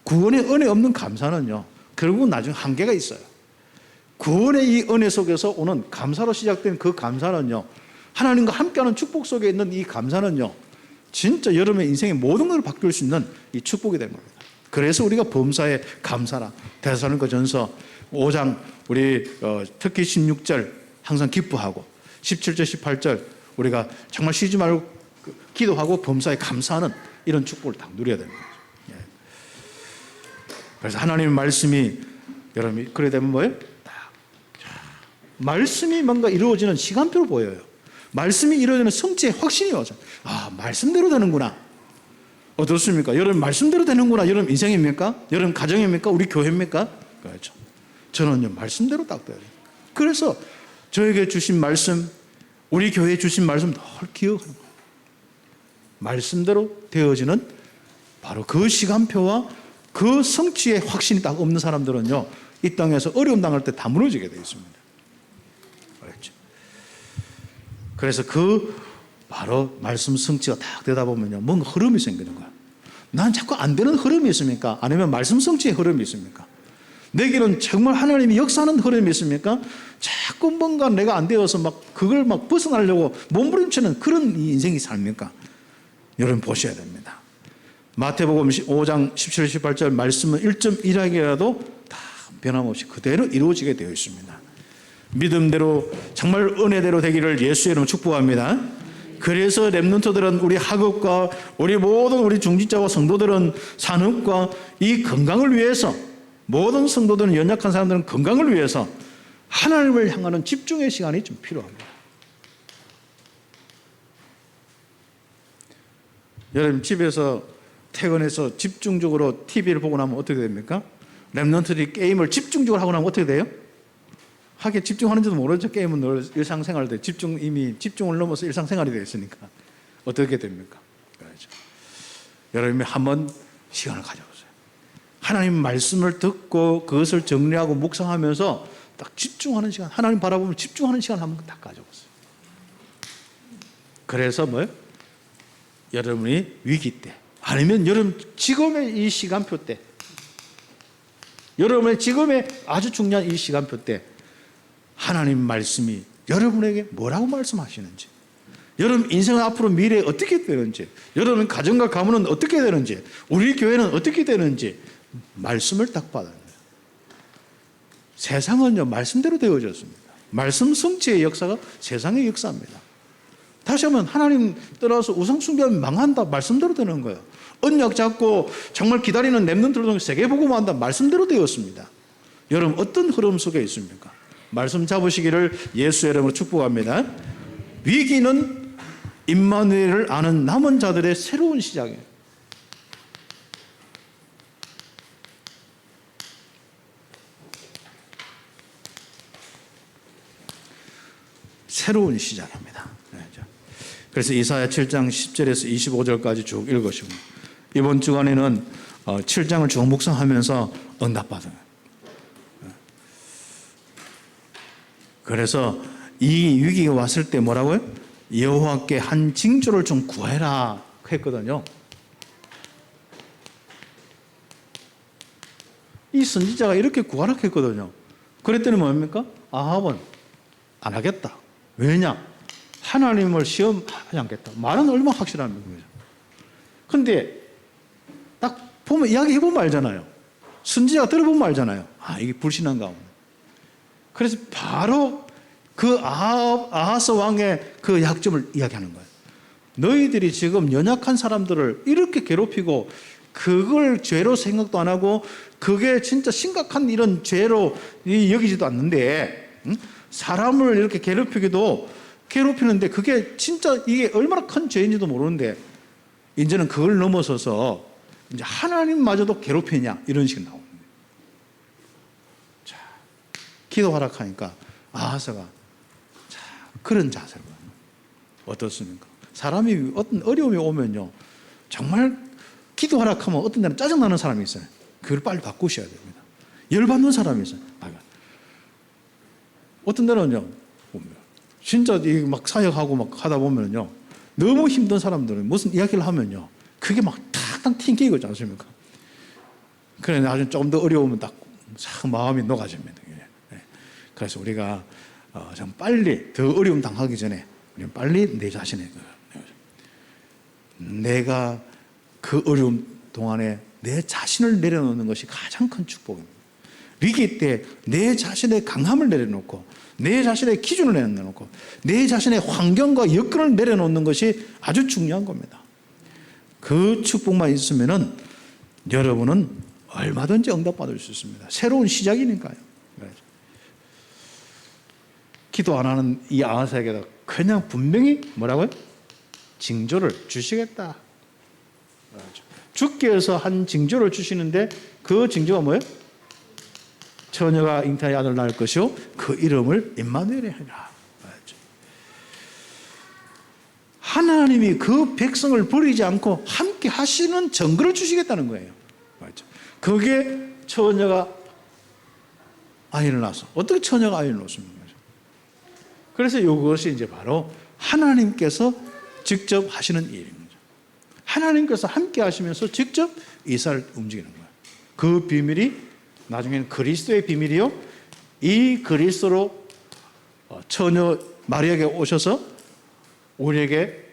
구원의 은혜 없는 감사는요. 결국은 나중에 한계가 있어요. 구원의 이 은혜 속에서 오는 감사로 시작된 그 감사는요. 하나님과 함께하는 축복 속에 있는 이 감사는요. 진짜 여러분의 인생의 모든 걸 바꿀 수 있는 이 축복이 된 겁니다. 그래서 우리가 범사에 감사라. 데살로니가전서 5장 우리 특히 16절 항상 기뻐하고 17절 18절 우리가 정말 쉬지 말고 기도하고 범사에 감사하는 이런 축복을 딱 누려야 되는 거죠. 그래서 하나님의 말씀이 여러분이 그래 되면 뭐예요? 말씀이 뭔가 이루어지는 시간표를 보여요. 말씀이 이루어지는 성취의 확신이 와서 말씀대로 되는구나. 어떻습니까? 여러분 말씀대로 되는구나. 여러분 인생입니까? 여러분 가정입니까? 우리 교회입니까? 그렇죠. 저는요 말씀대로 딱 돼요. 그래서 저에게 주신 말씀, 우리 교회에 주신 말씀 늘 기억하는 거예요. 말씀대로 되어지는 바로 그 시간표와 그 성취의 확신이 딱 없는 사람들은요, 이 땅에서 어려움 당할 때 다 무너지게 되어 있습니다. 그렇죠? 그래서 그 바로 말씀 성취가 딱 되다 보면요, 뭔가 흐름이 생기는 거야. 난 자꾸 안 되는 흐름이 있습니까? 아니면 말씀 성취의 흐름이 있습니까? 내게는 정말 하나님이 역사하는 흐름이 있습니까? 자꾸 뭔가 내가 안 되어서 막 그걸 막 벗어나려고 몸부림치는 그런 인생이 삽니까? 여러분 보셔야 됩니다. 마태복음 5장 17, 18절 말씀은 1.1항이라도 다 변함없이 그대로 이루어지게 되어 있습니다. 믿음대로 정말 은혜대로 되기를 예수의 이름으로 축복합니다. 그래서 렘넌트들은 우리 학업과 우리 모든 우리 중직자와 성도들은 산업과 이 건강을 위해서, 모든 성도들은 연약한 사람들은 건강을 위해서 하나님을 향하는 집중의 시간이 좀 필요합니다. 여러분 집에서 퇴근해서 집중적으로 TV를 보고 나면 어떻게 됩니까? 렘넌트들이 게임을 집중적으로 하고 나면 어떻게 돼요? 하게 집중하는지도 모르죠. 게임은 늘 일상생활 때 이미 집중을 넘어서 일상생활이 되어 있으니까 어떻게 됩니까? 그렇죠. 여러분이 한번 시간을 가져보세요. 하나님 말씀을 듣고 그것을 정리하고 묵상하면서 딱 집중하는 시간, 하나님 바라보면 집중하는 시간 한번 딱 가져보세요. 그래서 뭐예요? 여러분이 위기 때, 아니면 여러분 지금의 이 시간표 때, 여러분의 지금의 아주 중요한 이 시간표 때 하나님 말씀이 여러분에게 뭐라고 말씀하시는지, 여러분 인생은 앞으로 미래에 어떻게 되는지, 여러분 가정과 가문은 어떻게 되는지, 우리 교회는 어떻게 되는지 말씀을 딱 받아요. 세상은요 말씀대로 되어졌습니다. 말씀 성취의 역사가 세상의 역사입니다. 다시 한번 하나님 떠나서 우상 숭배하면 망한다, 말씀대로 되는 거예요. 언약 잡고 정말 기다리는 렘넌트들 세계복음화 한다, 말씀대로 되었습니다. 여러분 어떤 흐름 속에 있습니까? 말씀 잡으시기를 예수의 이름으로 축복합니다. 위기는 임마누엘을 아는 남은 자들의 새로운 시작이에요. 새로운 시작입니다. 그래서 이사야 7장 10절에서 25절까지 쭉 읽으시고, 이번 주간에는 7장을 쭉 묵상하면서 응답받아요. 그래서 이 위기가 왔을 때 뭐라고요? 여호와께 한 징조를 좀 구해라 했거든요. 이 선지자가 이렇게 구하라 했거든요. 그랬더니 뭡니까? 아합은 안 하겠다. 왜냐? 하나님을 시험하지 않겠다. 말은 얼마나 확실한 거죠. 근데 딱 보면 이야기해보면 알잖아요. 선지자가 들어보면 알잖아요. 아, 이게 불신한 가운데. 그래서 바로 그 아하스 왕의 그 약점을 이야기하는 거예요. 너희들이 지금 연약한 사람들을 이렇게 괴롭히고 그걸 죄로 생각도 안 하고 그게 진짜 심각한 이런 죄로 여기지도 않는데, 사람을 이렇게 괴롭히는데 그게 진짜 이게 얼마나 큰 죄인지도 모르는데 이제는 그걸 넘어서서 이제 하나님마저도 괴롭히냐 이런 식으로 나오는 거예요. 자, 기도 하락하니까 아하스가 그런 자세로 어떻습니까? 사람이 어떤 어려움이 오면요 정말 기도 하락하면 어떤 데는 짜증나는 사람이 있어요. 그걸 빨리 바꾸셔야 됩니다. 열받는 사람이 있어요. 어떤 데는요 진짜 막 사역하고 막 하다 보면요 너무 힘든 사람들은 무슨 이야기를 하면요 그게 막 탁탁 튕기고 있지 않습니까? 그래 나중에 좀 더 어려우면 딱 마음이 녹아집니다. 그래서 우리가 좀 빨리 더 어려움 당하기 전에 우리는 빨리 내 자신의 내가 그 어려움 동안에 내 자신을 내려놓는 것이 가장 큰 축복입니다. 위기 때 내 자신의 강함을 내려놓고 내 자신의 기준을 내려놓고 내 자신의 환경과 여건을 내려놓는 것이 아주 중요한 겁니다. 그 축복만 있으면은 여러분은 얼마든지 응답받을 수 있습니다. 새로운 시작이니까요. 기도 안 하는 이 아하스에게다 그냥 분명히 뭐라고요? 징조를 주시겠다. 주께서 한 징조를 주시는데 그 징조가 뭐예요? 처녀가 잉태의 아들을 낳을 것이요 그 이름을 임마누엘이 하리라. 하나님이 그 백성을 버리지 않고 함께 하시는 증거를 주시겠다는 거예요. 맞죠? 그게 처녀가 아이를 낳았어. 어떻게 처녀가 아이를 낳습니까? 그래서 이것이 이제 바로 하나님께서 직접 하시는 일입니다. 하나님께서 함께 하시면서 직접 이스라엘을 움직이는 거예요. 그 비밀이 나중에는 그리스도의 비밀이요. 이 그리스도로 처녀 마리아에게 오셔서 우리에게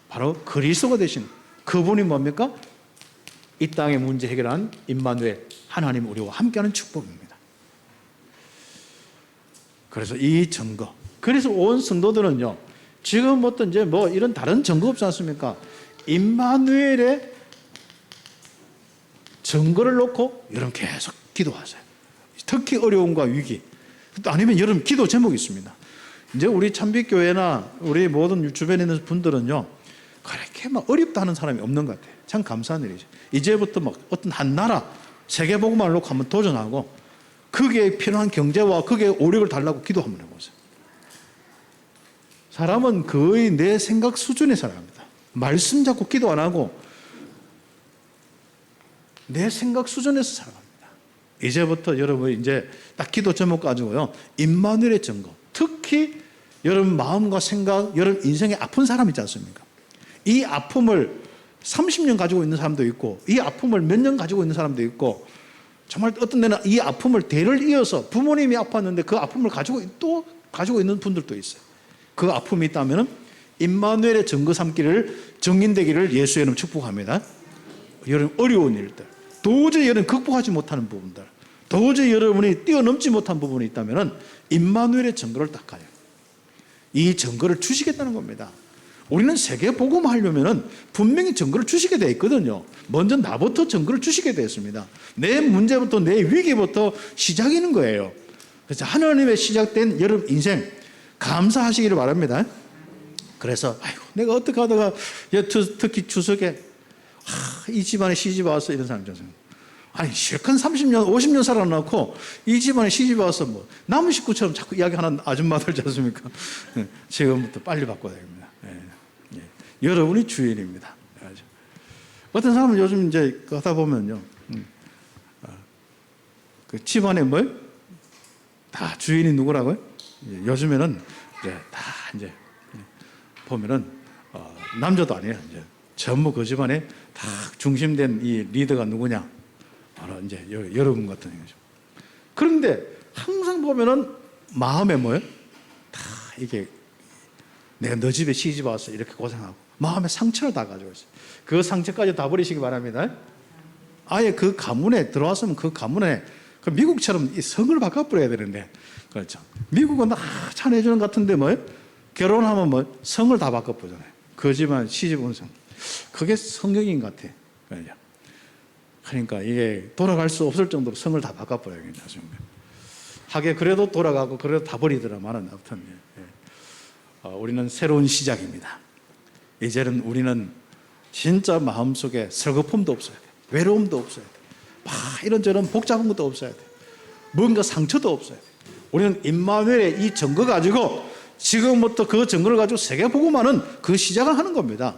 바로 그리스도가 되신 그분이 뭡니까? 이 땅의 문제 해결한 임마누엘, 하나님 우리와 함께하는 축복입니다. 그래서 이 증거, 그래서 온 성도들은요, 지금부터 이제 뭐 이런 다른 증거 없지 않습니까? 임마누엘의 증거를 놓고 여러분 계속 기도하세요. 특히 어려움과 위기, 아니면 여러분 기도 제목이 있습니다. 이제 우리 참빛교회나 우리 모든 주변에 있는 분들은요, 그렇게 막 어렵다는 사람이 없는 것 같아요. 참 감사한 일이죠. 이제부터 막 어떤 한 나라 세계복음을 놓고 한번 도전하고 그게 필요한 경제와 그게 오력을 달라고 기도 한번 해보세요. 사람은 거의 내 생각 수준에 살아갑니다. 말씀 잡고 기도 안 하고 내 생각 수준에서 살아갑니다. 이제부터 여러분 이제 딱 기도 제목 가지고요, 임마누엘의 증거, 특히 여러분 마음과 생각, 여러분 인생에 아픈 사람 있지 않습니까? 이 아픔을 30년 가지고 있는 사람도 있고 이 아픔을 몇 년 가지고 있는 사람도 있고 정말 어떤 데는 이 아픔을 대를 이어서 부모님이 아팠는데 그 아픔을 가지고 있는 분들도 있어요. 그 아픔이 있다면 임마누엘의 증거 삼기를 증인되기를 예수의 이름 축복합니다. 여러분 어려운 일들, 도저히 여러분 극복하지 못하는 부분들, 도저히 여러분이 뛰어넘지 못한 부분이 있다면 임마누엘의 증거를 닦아요. 이 증거를 주시겠다는 겁니다. 우리는 세계 복음하려면 분명히 증거를 주시게 되어 있거든요. 먼저 나부터 증거를 주시게 되었습니다. 내 문제부터 내 위기부터 시작이는 거예요. 그래서 하나님의 시작된 여러분 인생 감사하시기를 바랍니다. 그래서 아이고 내가 어떻게 하다가 특히 추석에 이 집안에 시집 와서 이런 사람 있잖아요. 아니 실컷 30년 50년 살아놓고 이 집안에 시집 와서 뭐 남의 식구처럼 자꾸 이야기하는 아줌마들지 않습니까? 지금부터 빨리 바꿔야 됩니다. 여러분이 주인입니다. 어떤 사람은 요즘 이제 하다 보면요, 그 집안에 뭐 다 주인이 누구라고요? 요즘에는 이제 다 이제 보면은 남자도 아니에요. 이제 전부 그 집안에 다 중심된 이 리더가 누구냐? 바로 이제 여러분 같은 거죠. 그런데 항상 보면은 마음에 뭐요? 다 이게 내가 너 집에 시집 와서 이렇게 고생하고 마음에 상처를 다 가지고 있어요. 그 상처까지 다 버리시기 바랍니다. 아예 그 가문에 들어왔으면 그 가문에 그 미국처럼 이 성을 바꿔버려야 되는데, 그렇죠. 미국은 잘해주는 것 같은데 뭐 결혼하면 뭐 성을 다 바꿔보잖아요. 그 집안 시집 온 성. 그게 성경인 것 같아. 그렇죠. 그러니까 이게 돌아갈 수 없을 정도로 성을 다 바꿔버려야겠다. 하게 그래도 돌아가고 그래도 다 버리더라마는 아무튼 우리는 새로운 시작입니다. 이제는 우리는 진짜 마음속에 설거품도 없어야 돼. 외로움도 없어야 돼. 막 이런저런 복잡한 것도 없어야 돼. 뭔가 상처도 없어야 돼. 우리는 임마누엘의 이 증거 가지고 지금부터 그 증거를 가지고 세계복음하는 그 시작을 하는 겁니다.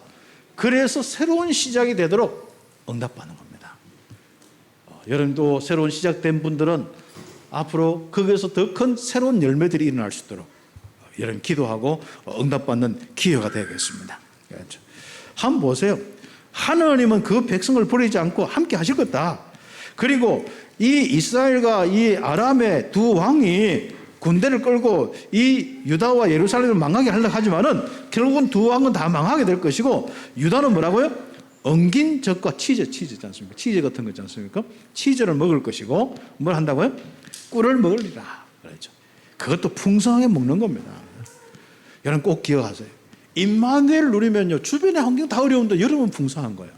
그래서 새로운 시작이 되도록 응답받는 겁니다. 여러분도 새로운 시작된 분들은 앞으로 거기에서 더 큰 새로운 열매들이 일어날 수 있도록 여러분 기도하고 응답받는 기회가 되겠습니다. 그렇죠? 한번 보세요. 하나님은 그 백성을 버리지 않고 함께 하실 거다. 그리고 이 이스라엘과 이 아람의 두 왕이 군대를 끌고 이 유다와 예루살렘을 망하게 하려고 하지만은 결국은 두 왕은 다 망하게 될 것이고, 유다는 뭐라고요? 엉긴 젖과 치즈 있지 않습니까? 치즈 같은 거 있지 않습니까? 치즈를 먹을 것이고, 뭘 한다고요? 꿀을 먹으리라. 그렇죠. 그것도 풍성하게 먹는 겁니다. 여러분 꼭 기억하세요. 임마누엘을 누리면요, 주변의 환경 다 어려운데 여러분은 풍성한 거예요.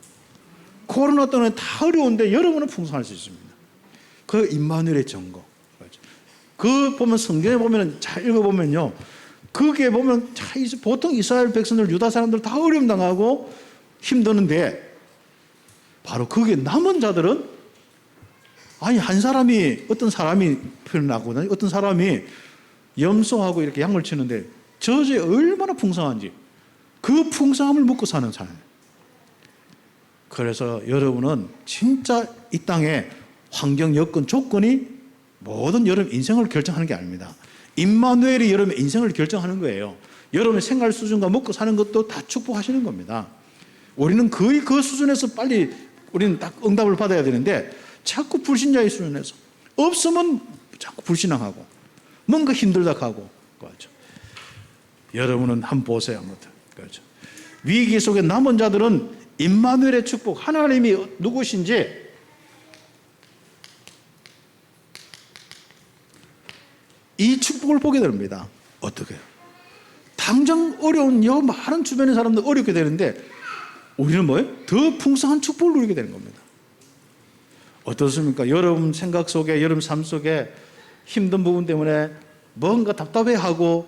코로나 때문에 다 어려운데 여러분은 풍성할 수 있습니다. 그 임마누엘의 증거. 그 보면 성경에 보면 잘 읽어보면요, 그게 보면 보통 이스라엘 백성들, 유다 사람들 다 어려움 당하고 힘드는데 바로 거기에 남은 자들은 아니 한 사람이 어떤 사람이 표현하거든요. 어떤 사람이 염소하고 이렇게 양을 치는데 저주에 얼마나 풍성한지 그 풍성함을 먹고 사는 사람. 그래서 여러분은 진짜 이 땅에 환경, 여건, 조건이 모든 여러분 인생을 결정하는 게 아닙니다. 임마누엘이 여러분의 인생을 결정하는 거예요. 여러분의 생활 수준과 먹고 사는 것도 다 축복하시는 겁니다. 우리는 거의 그 수준에서 빨리 우리는 딱 응답을 받아야 되는데 자꾸 불신자의 수준에서 없으면 자꾸 불신앙하고 뭔가 힘들다 하고 그렇죠. 여러분은 한번 보세요. 그렇죠. 위기 속에 남은 자들은 임마누엘의 축복, 하나님이 누구신지 이 축복을 보게 됩니다. 어떻게? 당장 어려운 많은 주변의 사람들 어렵게 되는데 우리는 뭐예요? 더 풍성한 축복을 누리게 되는 겁니다. 어떻습니까? 여러분 생각 속에, 여러분 삶 속에 힘든 부분 때문에 뭔가 답답해하고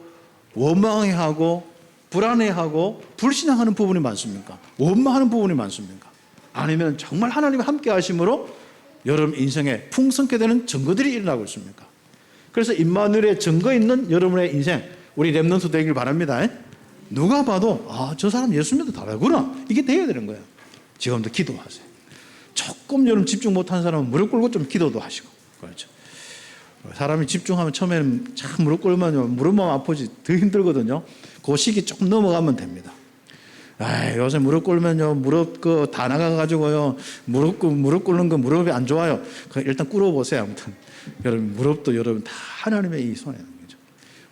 원망해하고 불안해하고 불신앙하는 부분이 많습니까? 원망하는 부분이 많습니까? 아니면 정말 하나님이 함께 하심으로 여러분 인생에 풍성케 되는 증거들이 일어나고 있습니까? 그래서 임마누엘의 증거 있는 여러분의 인생, 우리 렘넌트 되길 바랍니다. 누가 봐도 저 사람 예수 믿어 다르구나. 이게 돼야 되는 거예요. 지금도 기도하세요. 조금 여러분 집중 못하는 사람은 무릎 꿇고 좀 기도도 하시고. 그렇죠. 사람이 집중하면 처음에는 참 무릎 꿇으면 무릎만 아프지 더 힘들거든요. 그 시기 조금 넘어가면 됩니다. 요새 무릎 꿇으면요, 무릎 다 나가가지고요, 무릎 꿇는 거 무릎이 안 좋아요. 일단 꿇어보세요. 아무튼. 여러분, 무릎도 여러분 다 하나님의 이 손에 있는 거죠.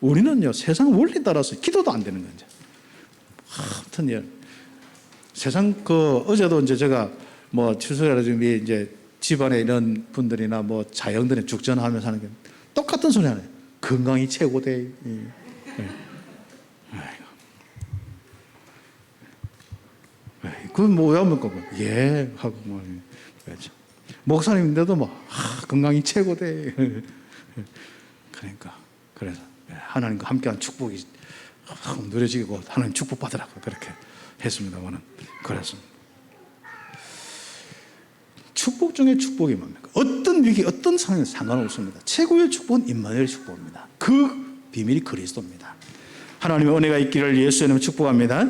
우리는요, 세상 원리 따라서 기도도 안 되는 거죠. 아무튼, 세상 어제도 이제 제가 추수라든지 이제 집안에 이런 분들이나 자영들이 죽전하면서 하는 게 똑같은 소리 하네요. 건강이 최고대. 그건 뭐야, 예, 하고 그렇죠. 목사님인데도 건강이 최고대. 그러니까, 그래서 하나님과 함께한 축복이 누려지고 하나님 축복 받으라고 그렇게 했습니다만은, 그랬습니다. 축복 중에 축복이 뭡니까? 어떤 위기, 어떤 상황에 상관없습니다. 최고의 축복은 임마누엘 축복입니다. 그 비밀이 그리스도입니다. 하나님의 은혜가 있기를 예수의 이름으로 축복합니다.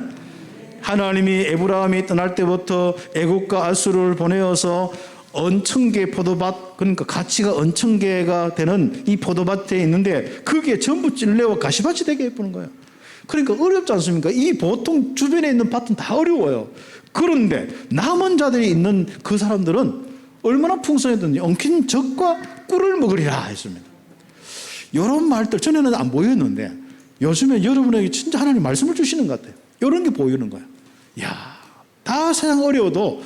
하나님이 에브라함이 떠날 때부터 애국과 아수르를 보내어서 언천개 포도밭, 그러니까 가치가 언천개가 되는 이 포도밭에 있는데 그게 전부 찔레와 가시밭이 되게 예쁘는 거예요. 그러니까 어렵지 않습니까? 이 보통 주변에 있는 밭은 다 어려워요. 그런데 남은 자들이 있는 그 사람들은 얼마나 풍성했든지 엉킨 젖과 꿀을 먹으리라 했습니다. 이런 말들 전에는 안 보였는데 요즘에 여러분에게 진짜 하나님 말씀을 주시는 것 같아요. 이런 게 보이는 거예요. 다 세상 어려워도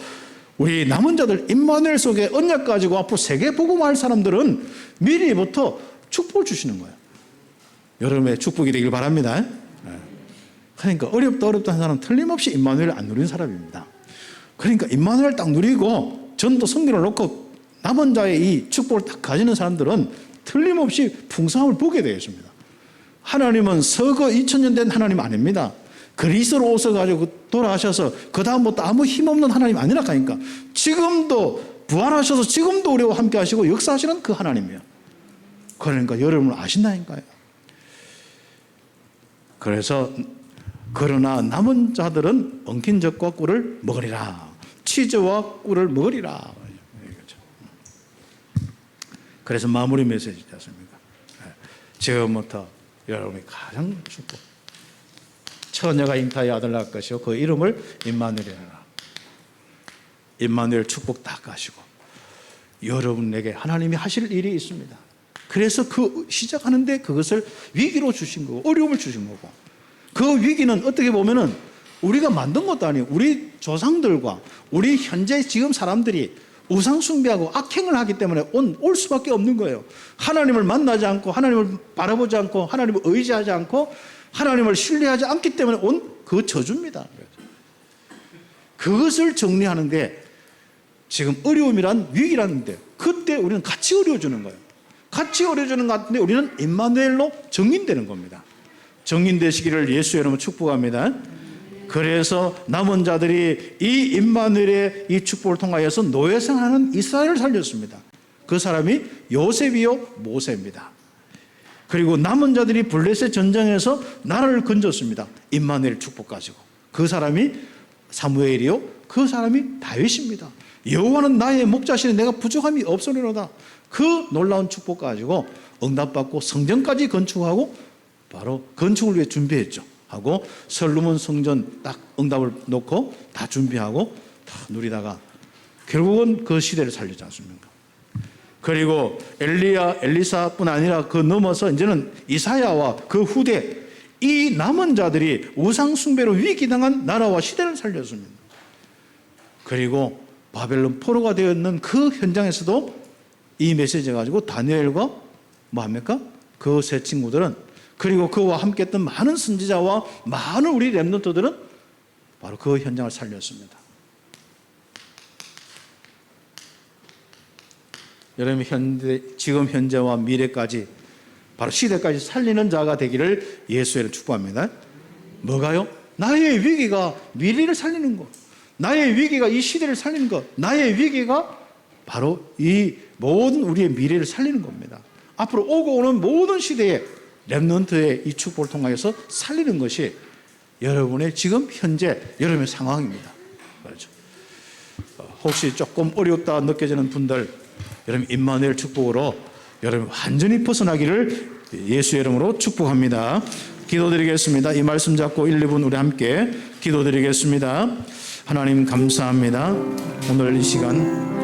우리 남은 자들 임마누엘 속에 언약 가지고 앞으로 세계 복음할 사람들은 미리부터 축복을 주시는 거예요. 여러분의 축복이 되길 바랍니다. 그러니까 어렵다 하는 사람은 틀림없이 임마누엘을 안 누리는 사람입니다. 그러니까 임마누엘 딱 누리고 전도 성경을 놓고 남은 자의 이 축복을 딱 가지는 사람들은 틀림없이 풍성함을 보게 되어 있습니다. 하나님은 서거 2000년 된 하나님 아닙니다. 그리스도로 오셔가지고 돌아가셔서 그 다음부터 아무 힘없는 하나님 아니라니까. 지금도 부활하셔서 지금도 우리와 함께 하시고 역사하시는 그 하나님이에요. 그러니까 여러분을 아신다니까요. 그래서 그러나 남은 자들은 엉킨 젖과 꿀을 먹으리라. 치즈와 꿀을 먹으리라. 그래서 마무리 메시지지 않습니까? 지금부터 여러분이 가장 축복. 처녀가 잉타의 아들 낳을 것이요 그 이름을 임마누엘이라. 임마누엘 축복 다 가시고 여러분에게 하나님이 하실 일이 있습니다. 그래서 그 시작하는데 그것을 위기로 주신 거고 어려움을 주신 거고 그 위기는 어떻게 보면은 우리가 만든 것도 아니에요. 우리 조상들과 우리 현재 지금 사람들이 우상 숭배하고 악행을 하기 때문에 올 수밖에 없는 거예요. 하나님을 만나지 않고 하나님을 바라보지 않고 하나님을 의지하지 않고 하나님을 신뢰하지 않기 때문에 온 그 저주입니다. 그것을 정리하는데 지금 어려움이란 위기라는데 그때 우리는 같이 어려워주는 거예요. 같이 어려워주는 것 같은데 우리는 임마누엘로 정인되는 겁니다. 정인되시기를 예수의 이름으로 축복합니다. 그래서 남은 자들이 이 임마누엘의 이 축복을 통하여서 노예생하는 이스라엘을 살렸습니다. 그 사람이 요셉이요 모세입니다. 그리고 남은 자들이 블레셋 전쟁에서 나라를 건졌습니다. 임마누엘 축복 가지고. 그 사람이 사무엘이요, 그 사람이 다윗입니다. 여호와는 나의 목자시니 내가 부족함이 없으리로다. 그 놀라운 축복 가지고 응답받고 성전까지 건축하고 바로 건축을 위해 준비했죠. 하고 솔로몬 성전 딱 응답을 놓고 다 준비하고 다 누리다가 결국은 그 시대를 살리지 않습니까? 그리고 엘리사뿐 아니라 그 넘어서 이제는 이사야와 그 후대 이 남은 자들이 우상 숭배로 위기당한 나라와 시대를 살렸습니다. 그리고 바벨론 포로가 되어 있는 그 현장에서도 이 메시지 가지고 다니엘과 뭐 합니까? 그 세 친구들은, 그리고 그와 함께 했던 많은 선지자와 많은 우리 렘넌트들은 바로 그 현장을 살렸습니다. 여러분, 지금 현재와 미래까지 바로 시대까지 살리는 자가 되기를 예수를 축복합니다. 뭐가요? 나의 위기가 미래를 살리는 것, 나의 위기가 이 시대를 살리는 것, 나의 위기가 바로 이 모든 우리의 미래를 살리는 겁니다. 앞으로 오고 오는 모든 시대에 렘넌트의 이 축복을 통해서 살리는 것이 여러분의 지금 현재 여러분의 상황입니다. 그렇죠. 혹시 조금 어렵다 느껴지는 분들, 여러분 임마누엘 축복으로 여러분 완전히 벗어나기를 예수의 이름으로 축복합니다. 기도드리겠습니다. 이 말씀 잡고 1, 2분 우리 함께 기도드리겠습니다. 하나님 감사합니다. 오늘 이 시간